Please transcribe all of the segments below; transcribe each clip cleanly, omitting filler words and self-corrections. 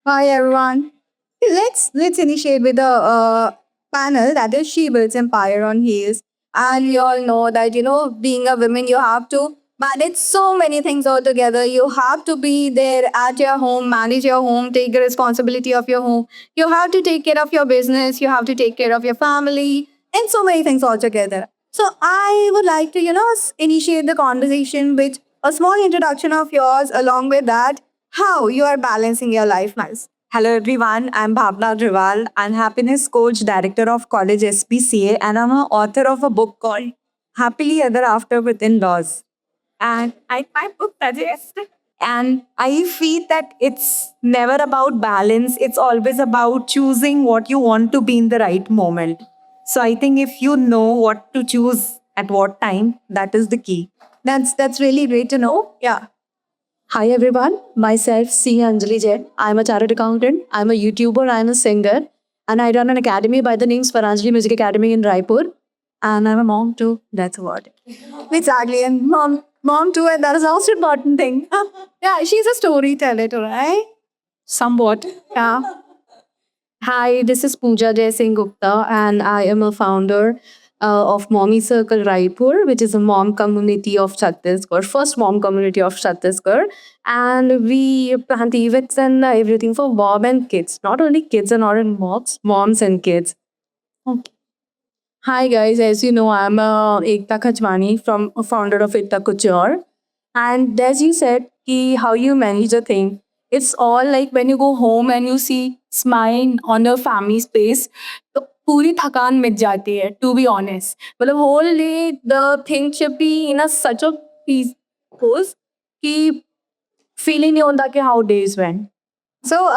Hi everyone. Let's initiate with a panel that is She Builds Empire on Heels. And we all know that being a woman you have to manage so many things all together. You have to be there at your home, manage your home, take the responsibility of your home. You have to take care of your business. You have to take care of your family, and so many things all together. So I would like to initiate the conversation with a small introduction of yours. Along with that, how you are balancing your life, Miles. Hello everyone, I'm Bhavna Drival. I'm happiness coach, director of college SPCA, and I'm an author of a book called Happily Ever After with In-Laws. And my book suggests, and I feel that it's never about balance. It's always about choosing what you want to be in the right moment. So I think if you know what to choose at what time, that is the key. That's really great to know. Yeah. Hi everyone, myself C. Anjali Jain. I'm a chartered accountant, I'm a YouTuber, I'm a singer, and I run an academy by the name Swaranjali Music Academy in Raipur. And I'm a mom too. That's about it. Exactly. And mom too, and that is also important thing. Yeah, she's a storyteller too, right? Somewhat. Yeah. Hi, this is Pooja Jai Singh Gupta, and I am a founder of Mommy Circle Raipur, which is a mom community of Chhattisgarh, first mom community of Chhattisgarh. And we plant events and everything for mom and kids, not only kids and not only moms and kids. Okay. Hi guys, as you know, I'm Ekta Khachwani from founder of Ekta Couture. And as you said, how you manage the thing, it's all like when you go home and you see smile on your family space, तो पूरी थकान मिट जाती है, to be honest. मतलब whole day the thing should be in a such a peace pose कि feeling नहीं होता कि how days went. So,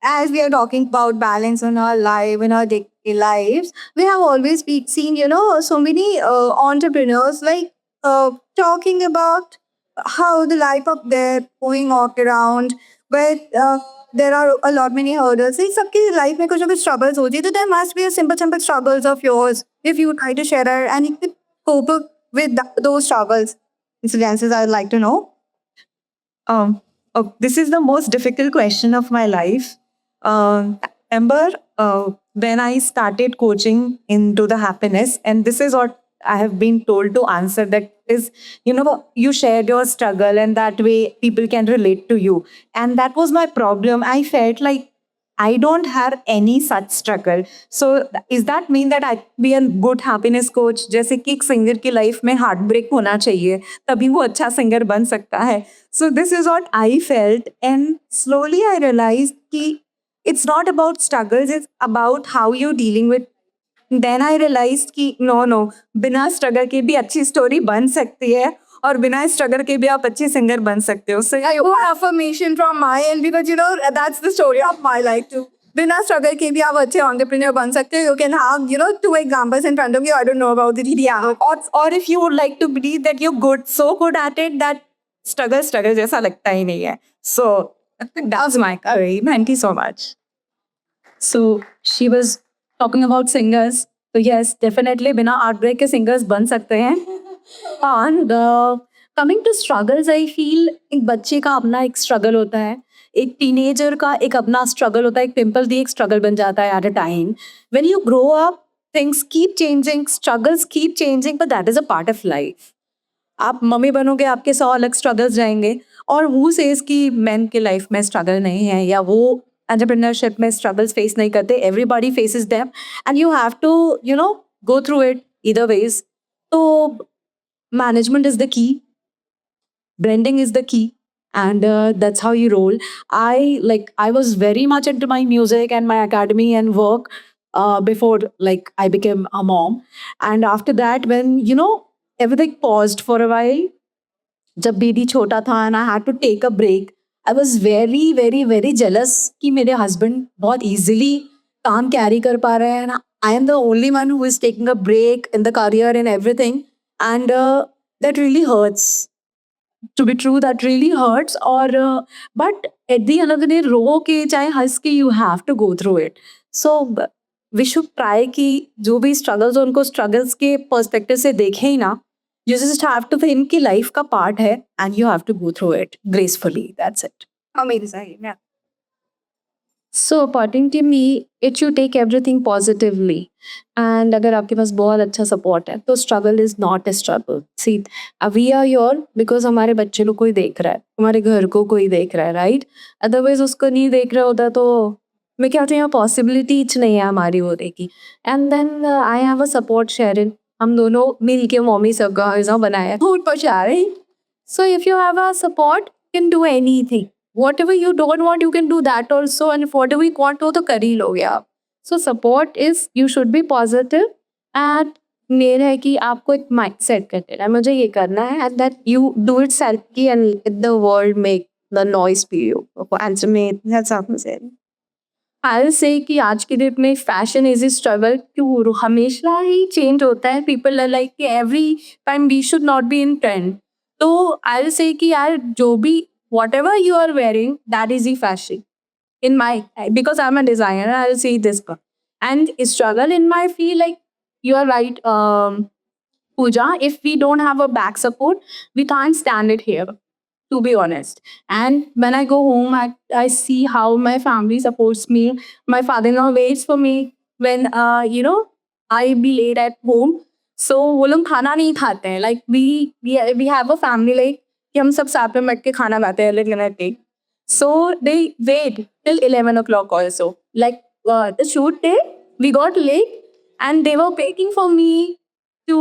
as we are talking about balance in our life, in our daily lives, we have always seen, so many entrepreneurs talking about how the life up there going walk around, but there are a lot many hurdles. In सबकी life में कुछ ना कुछ struggles होती है, तो there must be a simple struggles of yours if you try to share her and you could cope up with those struggles. Incidences I'd like to know. This is the most difficult question of my life. Amber, when I started coaching into the happiness, and this is what I have been told to answer that is, you shared your struggle, and that way people can relate to you. And that was my problem. I felt like I don't have any such struggle. So is that mean that I be a good happiness coach? जैसे कि एक singer की life में heart break होना चाहिए तभी वो अच्छा सिंगर बन सकता है. So this is what I felt, and slowly I realized कि it's not about struggles, it's about how you're dealing with. Then I realized कि no, बिना struggle के भी अच्छी story बन सकती है और बिना struggle के भी आप अच्छे singer बन सकते हो. So I want affirmation from my end because that's the story of my life too. बिना struggle के भी आप अच्छे entrepreneur बन सकते हो. You can have two examples in front of you. I don't know about it. Yeah. or if you would like to believe that you're good, so good at it that struggle जैसा लगता ही नहीं है. So that's my story. Thank you so much. So she was talking about singers. So yes, definitely बिना heartbreak के singers बन सकते हैं. And coming to struggles, I feel एक बच्चे का अपना एक struggle होता है. एक teenager का एक अपना struggle होता है. एक pimple भी एक struggle बन जाता है at a time. When you grow up, things keep changing, struggles keep changing, but that is a part of life. आप मम्मी बनोगे आपके 100 अलग स्ट्रगल्स जाएंगे और हु सेज कि मैन के लाइफ में स्ट्रगल नहीं है या वो एंटरप्रेन्योरशिप में स्ट्रगल्स फेस नहीं करते. Everybody faces them and you have to go through it either ways. तो management is the key, branding is the key, and that's how you roll. I was very much into my music and my academy and work before I became a mom. And after that, when everything paused for a while, जब baby छोटा था and I had to take a break, I was very very very jealous कि मेरे husband बहुत easily काम carry कर पा रहे हैं and I am the only one who is taking a break in the career and everything. And that really hurts. To be true, that really hurts. Or but at the end of the day, रो के चाहे हंस के, you have to go through it. So we should try कि जो भी struggles उनको struggles के perspective से देखें ही ना. You just have to think कि life का part है and you have to go through it gracefully. That's it. Amazing. Yeah. So according to me, it should take everything positively. And अगर आपके पास बहुत अच्छा support है, तो struggle is not a struggle. See, we are here because हमारे बच्चे लोग कोई देख रहा है, हमारे घर को कोई देख रहा है, right? Otherwise उसको नहीं देख रहा होता तो मैं क्या यहाँ पॉसिबिलिटी नहीं है हमारी होने की. And then I have a support Sherin. हम दोनों मिल के मम्मी सबका ऐसा बनाया फूड पहुंचा रहे. So if you have a support, you can do anything. Whatever you don't want, you can do that also. And whatever you want, वो तो कर ही लोगे आप. So support is you should be positive and main है कि आपको एक mind set कर देना है मुझे ये करना है and that you do it selfly and let the world make the noise for you. Answer में that's how I say. I say कि आज के डेट में फैशन इज ए स्ट्रगल क्यों हमेशा ही चेंज होता है. People are like every time we should not be in trend. तो आई से कि यार जो भी whatever you are wearing that is ई fashion in my because I'm a designer. I'll say this part. And struggle in my field, like you are right, Pooja. If we don't have a back support, we can't stand it here. To be honest, and when I go home, I see how my family supports me. My father-in-law waits for me when I be late at home. So वो लोग खाना नहीं खाते हैं. Like we have a family like कि हम सब साथ में बैठ के खाना खाते हैं late night. So they wait till 11 o'clock also. Like the shoot day, we got late and they were waiting for me to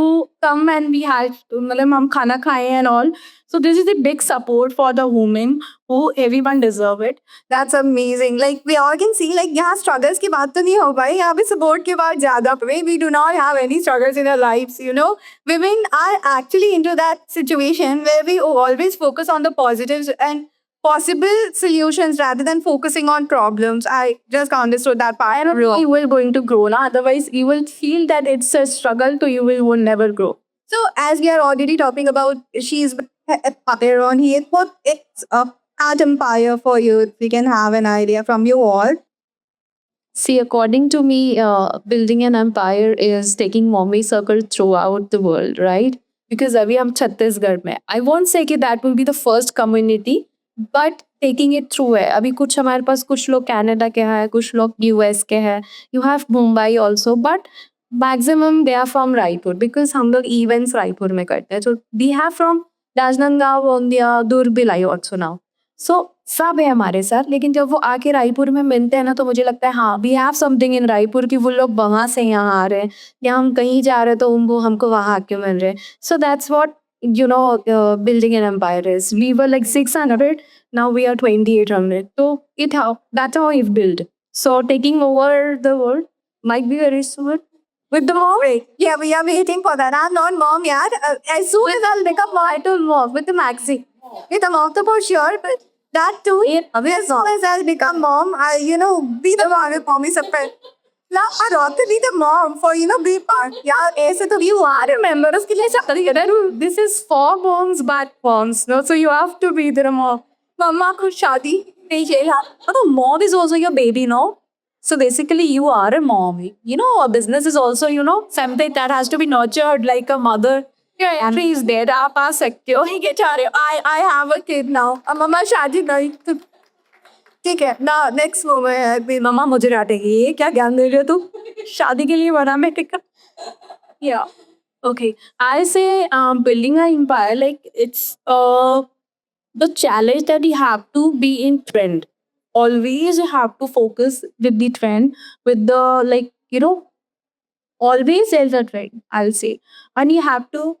come and we had मतलब हम खाना खाए and all. So this is a big support for the women who everyone deserve it. That's amazing. Like we all can see, like यहाँ struggles की बात तो नहीं हो पाई, यहाँ पे support के बाद ज़्यादा पे. We do not have any struggles in our lives, you know. Women are actually into that situation where we always focus on the positives and possible solutions rather than focusing on problems. I just understood that part. And you will going to grow now. Otherwise, you will feel that it's a struggle, so you will never grow. So as we are already talking about, she's Empire on here. What is Art Empire for you? If we can have an idea from you all. See, according to me, building an empire is taking mommy circle throughout the world, right? Because अभी हम छत्तीसगढ़ में. I won't say कि that will be the first community, but taking it through है. अभी कुछ हमारे पास कुछ लोग कनाडा के हैं, कुछ लोग यूएस के हैं. You have Mumbai also, but maximum they are from Raipur because हम लोग events रायपुर में करते हैं. So we have from Rajnandgaon, Gondia, दुर्बिलाई also now. So सब है हमारे साथ. लेकिन जब वो आके रायपुर में मिलते हैं ना तो मुझे लगता है हाँ we have something in Raipur कि वो लोग वहाँ से यहाँ आ रहे हैं या हम कहीं जा रहे हैं तो वो हमको वहाँ आके मिल रहे हैं. So that's what building an empire is. We were like 600, now we are 2800. So that's how we've built. So taking over the world might be very soon. With the mom? Yeah, we are waiting for that. I'm not mom yet. As soon as I'll become mom, I will mom with the maxi. With the mom, for sure, but that too. As soon as I'll become mom, I'll, be the one with mommy separate. Now, I'd rather be the mom for, be part. Yeah, ऐसे तो You are a member of this is for moms, but moms. No, so you have to be the mom. मम्मा को शादी नहीं चाहिए. Oh, mom is also your baby, no? So basically, you are a mom. A business is also, something that has to be nurtured like a mother. Your entry is there. आप आ सकते हो. I have a kid now. मम्मा शादी नहीं. ठीक है ना. Next moment है मम्मा मुझे डांटेगी. ये क्या ज्ञान दे रही हो तू? शादी के लिए बना मैं ticket. Yeah. Okay. I say building an empire, like it's the challenge that you have to be in trend. Always you have to focus with the trend, with the always there's a trend, I'll say. And you have to,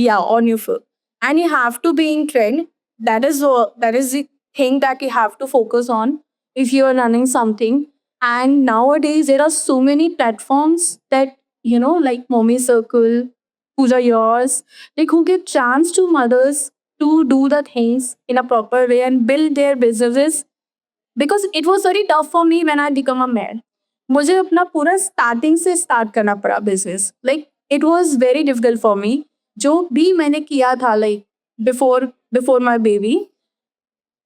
on your foot. And you have to be in trend. That is the thing that you have to focus on if you are running something. And nowadays there are so many platforms that like Mommy Circle, Pooja Yours, like who give chance to mothers to do the things in a proper way and build their businesses. Because it was very tough for me when I become a man. मुझे अपना पूरा starting से start करना पड़ा business. Like it was very difficult for me. जो भी मैंने किया था like before my baby.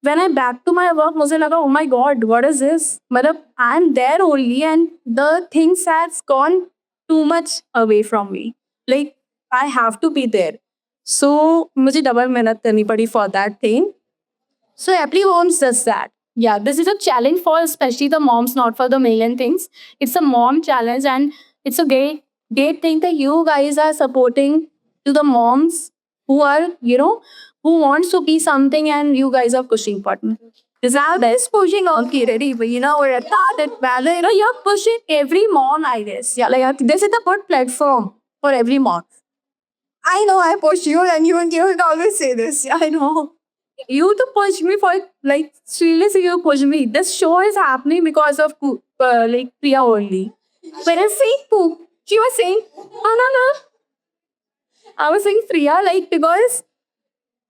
When I back to my work, मुझे लगा oh my god, what is this? मतलब I'm there only and the things has gone too much away from me. Like I have to be there. So मुझे double मेहनत करनी पड़ी for that thing. So everyone does that. Yeah, this is a challenge for especially the moms, not for the million things. It's a mom challenge, and it's a great thing that you guys are supporting to the moms who are, who wants to be something, and you guys are pushing for it. This is the best pushing on Kirari, but we're at that value. You're pushing every mom, I guess. Yeah, like this is a good platform for every mom. I know I push you, and you would always say this. Yeah, I know. You to push me for, like, seriously, you push me. This show is happening because of like Priya only. When I say Poo, she was saying, oh no no. I was saying Priya, like, because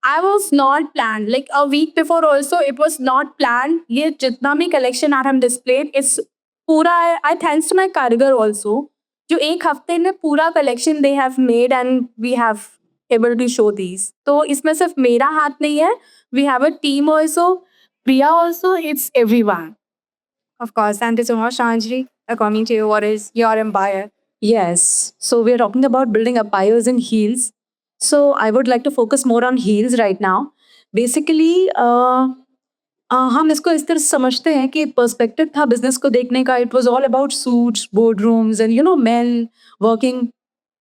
I was not planned. Like a week before also, it was not planned. ये जितना भी collection I have displayed, it's पूरा, I thanks to my Karigar also. जो एक हफ्ते में पूरा collection they have made and we have able to show these. तो इसमें सिर्फ मेरा हाथ नहीं है. We have a team also. Priya also. It's everyone. Of course. Thank you so much, Shanjri. According to you, what is your empire? Yes. So we're talking about building empires in heels. So I would like to focus more on heels right now. Basically, हम इसको इस तरह से समझते हैं कि perspective था business को देखने का. It was all about suits, board rooms and men working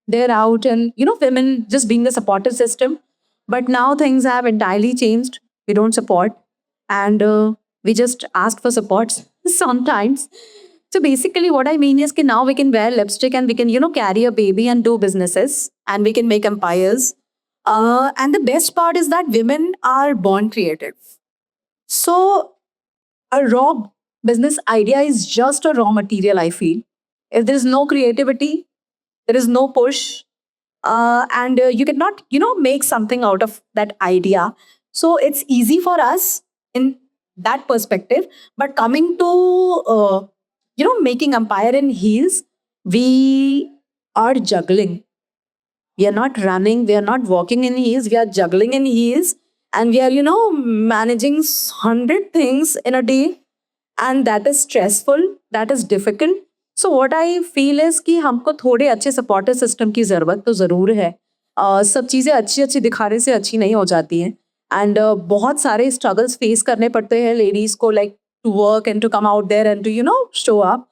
there out and women just being the supportive system. But now things have entirely changed. We don't support, and we just ask for supports sometimes. So basically, what I mean is that now we can wear lipstick and we can, carry a baby and do businesses and we can make empires. And the best part is that women are born creative. So a raw business idea is just a raw material, I feel. If there is no creativity, there is no push, and you cannot, make something out of that idea. So it's easy for us in that perspective. But coming to, making empire in heels, we are juggling. We are not running, we are not walking in heels, we are juggling in heels, and we are, managing 100 things in a day, and that is stressful, that is difficult. So what I feel is कि हमको थोड़े अच्छे supportive system की ज़रूरत तो ज़रूर है. सब चीज़ें अच्छी अच्छी दिखाने से अच्छी नहीं हो जाती हैं, एंड बहुत सारे स्ट्रगल्स फेस करने पड़ते हैं लेडीज़ को, like to work and to come out there and to show up.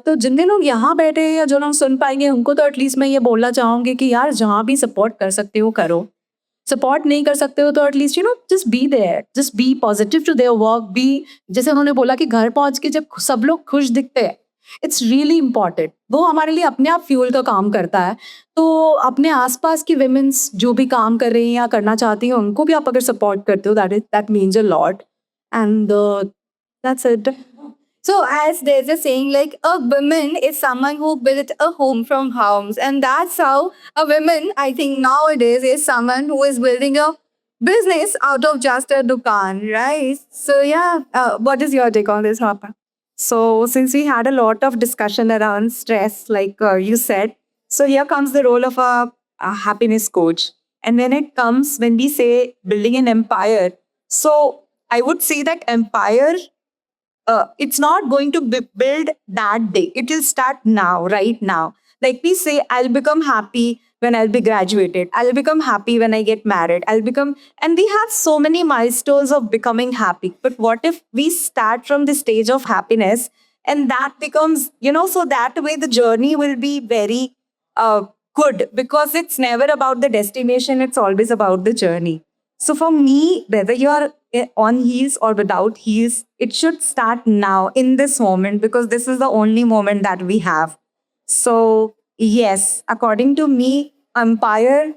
तो जितने लोग यहाँ बैठे हैं या जो लोग सुन पाएंगे, उनको तो एटलीस्ट मैं ये बोलना चाहूँगी कि यार जहाँ भी सपोर्ट कर सकते हो करो. सपोर्ट नहीं कर सकते हो तो at least just be there, just be positive to their work. Be, जैसे उन्होंने बोला कि घर पहुंच के जब सब लोग खुश दिखते हैं, इट्स रियली इम्पॉर्टेंट. वो हमारे लिए अपने आप फ्यूल का काम करता है. तो अपने आसपास की विमेंस जो भी काम कर रही हैं या करना चाहती हैं, उनको भी आप अगर सपोर्ट करते हो, that means a lot. And that's it. So, as there's a saying, like a woman is someone who built a home from homes, and that's how a woman, I think nowadays, is someone who is building a business out of just a dukan, right? So, yeah, what is your take on this, Harper? So, since we had a lot of discussion around stress, like you said, so here comes the role of a happiness coach. And when it comes, when we say building an empire, so I would say that empire, it's not going to be built that day. It will start now, right now. Like we say, I'll become happy when I'll be graduated. I'll become happy when I get married. And we have so many milestones of becoming happy. But what if we start from the stage of happiness and that becomes, so that way the journey will be very good, because it's never about the destination. It's always about the journey. So for me, whether you're on heels or without heels, it should start now in this moment, because this is the only moment that we have. So yes, according to me, empire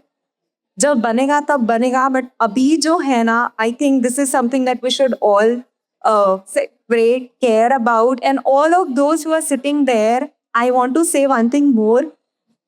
जब बनेगा तब बनेगा, but अभी जो है ना, I think this is something that we should all separate, care about. And all of those who are sitting there, I want to say one thing more,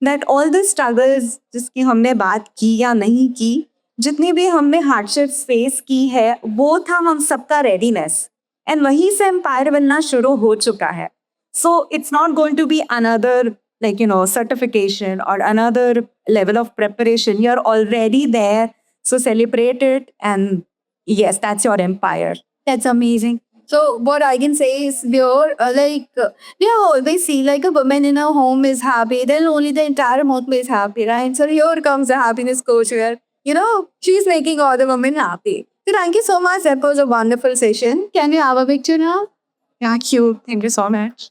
that all the struggles जिसकी हमने बात की या नहीं की, जितनी भी हमने हार्डशिप्स फेस की है, वो था हम सबका रेडीनेस, एंड वहीं से एम्पायर बनना शुरू हो चुका है. So it's not going to be another certification or another level of preparation. You're already there, so celebrate it, and yes, that's your empire. That's amazing. So what I can say is, we always see like a woman in a home is happy, then only the entire home is happy, right? So here comes the happiness coach where, she's making all the women happy. So thank you so much. That was a wonderful session. Can you have a picture now? Yeah, cute. Thank you so much.